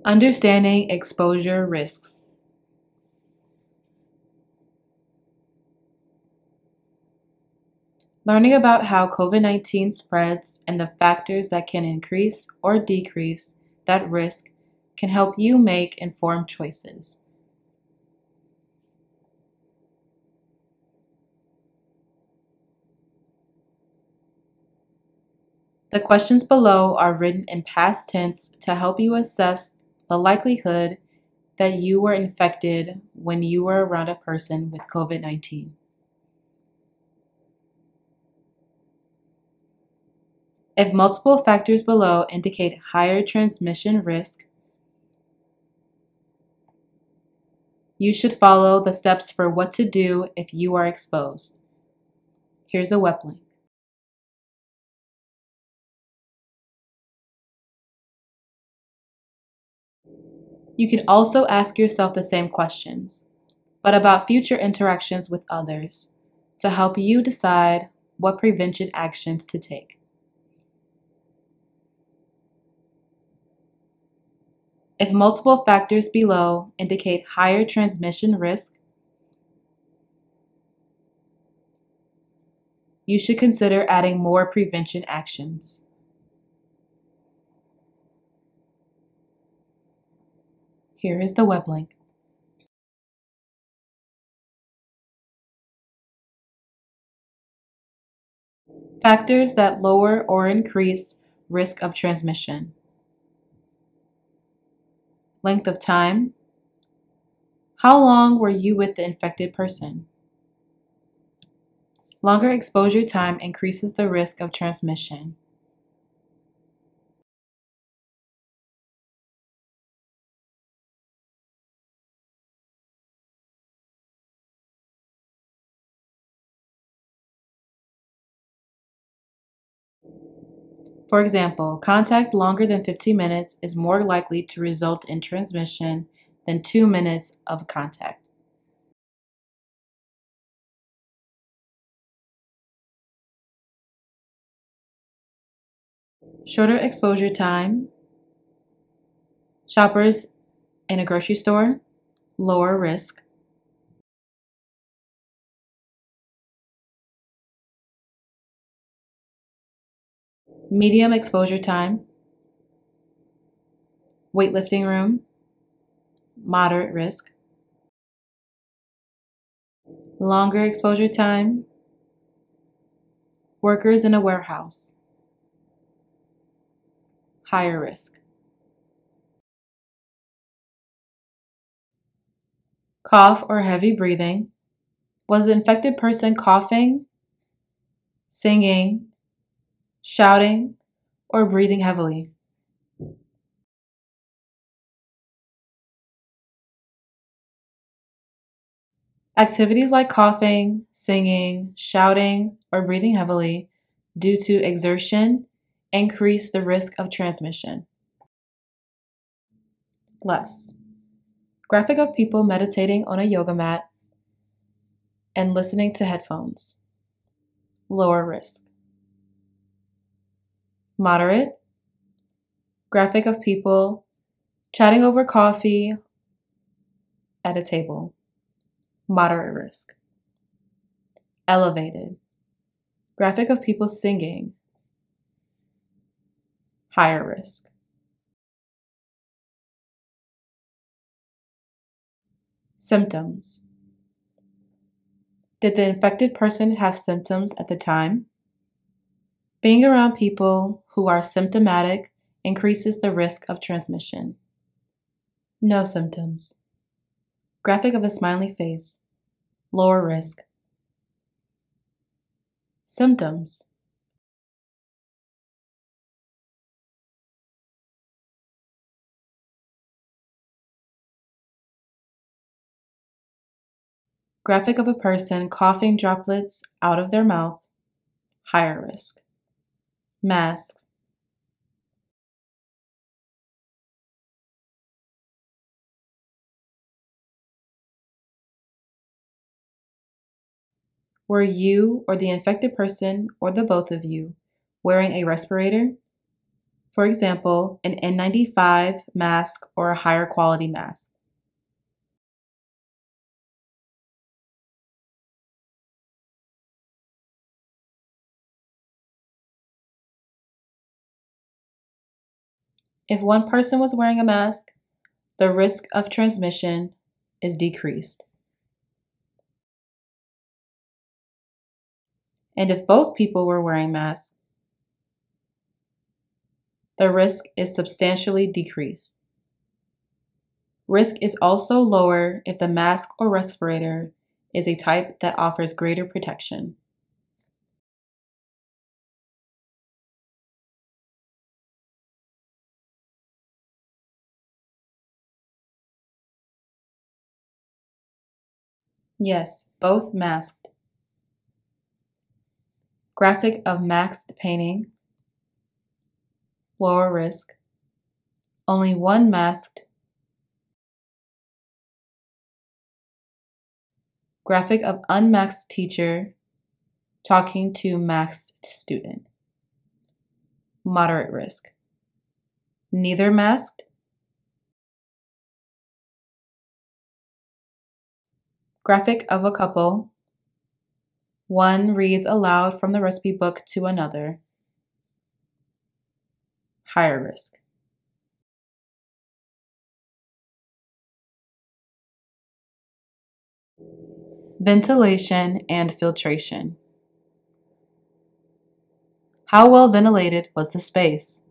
Understanding exposure risks. Learning about how COVID-19 spreads and the factors that can increase or decrease that risk can help you make informed choices. The questions below are written in past tense to help you assess the likelihood that you were infected when you were around a person with COVID-19. If multiple factors below indicate higher transmission risk, you should follow the steps for what to do if you are exposed. Here's the web link. You can also ask yourself the same questions, but about future interactions with others, to help you decide what prevention actions to take. If multiple factors below indicate higher transmission risk, you should consider adding more prevention actions. Here is the web link. Factors that lower or increase risk of transmission. Length of time. How long were you with the infected person? Longer exposure time increases the risk of transmission. For example, contact longer than 15 minutes is more likely to result in transmission than 2 minutes of contact. Shorter exposure time. Shoppers in a grocery store, lower risk. Medium exposure time. Weightlifting room, moderate risk. Longer exposure time. Workers in a warehouse, higher risk. Cough or heavy breathing. Was the infected person coughing, singing, shouting, or breathing heavily? Activities like coughing, singing, shouting, or breathing heavily due to exertion increase the risk of transmission. Less. Graphic of people meditating on a yoga mat and listening to headphones. Lower risk. Moderate. Graphic of people chatting over coffee at a table. Moderate risk. Elevated. Graphic of people singing. Higher risk. Symptoms. Did the infected person have symptoms at the time? Being around people who are symptomatic increases the risk of transmission. No symptoms. Graphic of a smiley face. Lower risk. Symptoms. Graphic of a person coughing droplets out of their mouth. Higher risk. Masks. Were you or the infected person or the both of you wearing a respirator? For example, an N95 mask or a higher quality mask. If one person was wearing a mask, the risk of transmission is decreased. And if both people were wearing masks, the risk is substantially decreased. Risk is also lower if the mask or respirator is a type that offers greater protection. Yes, both masked. Graphic of masked painting, lower risk. Only one masked. Graphic of unmasked teacher talking to masked student, moderate risk. Neither masked. Graphic of a couple. One reads aloud from the recipe book to another, higher risk. Ventilation and filtration. How well ventilated was the space?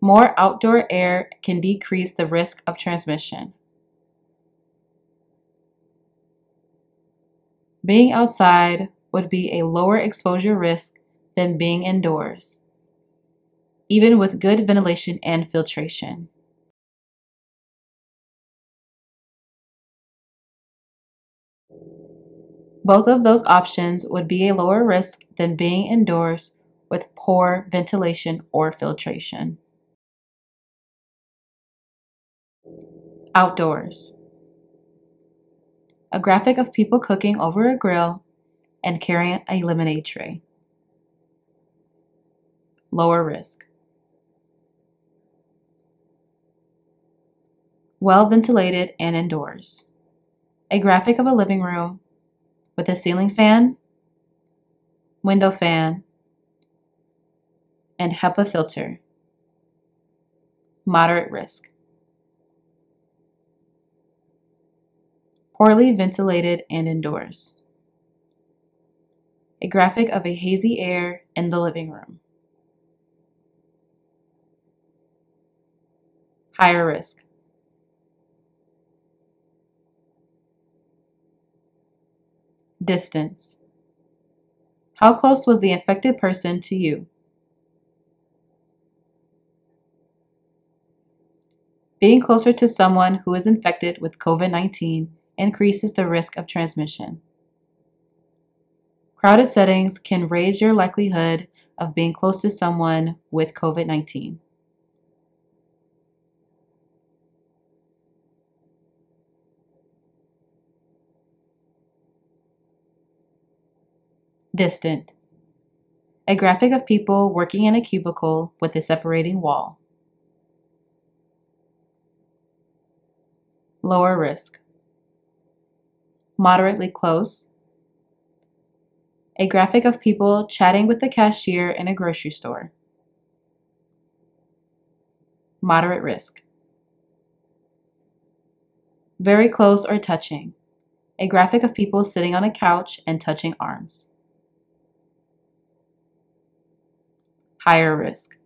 More outdoor air can decrease the risk of transmission. Being outside would be a lower exposure risk than being indoors, even with good ventilation and filtration. Both of those options would be a lower risk than being indoors with poor ventilation or filtration. Outdoors. A graphic of people cooking over a grill and carrying a lemonade tray. Lower risk. Well ventilated and indoors. A graphic of a living room with a ceiling fan, window fan, and HEPA filter. Moderate risk. Poorly ventilated and indoors. A graphic of a hazy air in the living room. Higher risk. Distance. How close was the infected person to you? Being closer to someone who is infected with COVID-19 increases the risk of transmission. Crowded settings can raise your likelihood of being close to someone with COVID-19. Distant. A graphic of people working in a cubicle with a separating wall. Lower risk. Moderately close. A graphic of people chatting with the cashier in a grocery store. Moderate risk. Very close or touching. A graphic of people sitting on a couch and touching arms. Higher risk.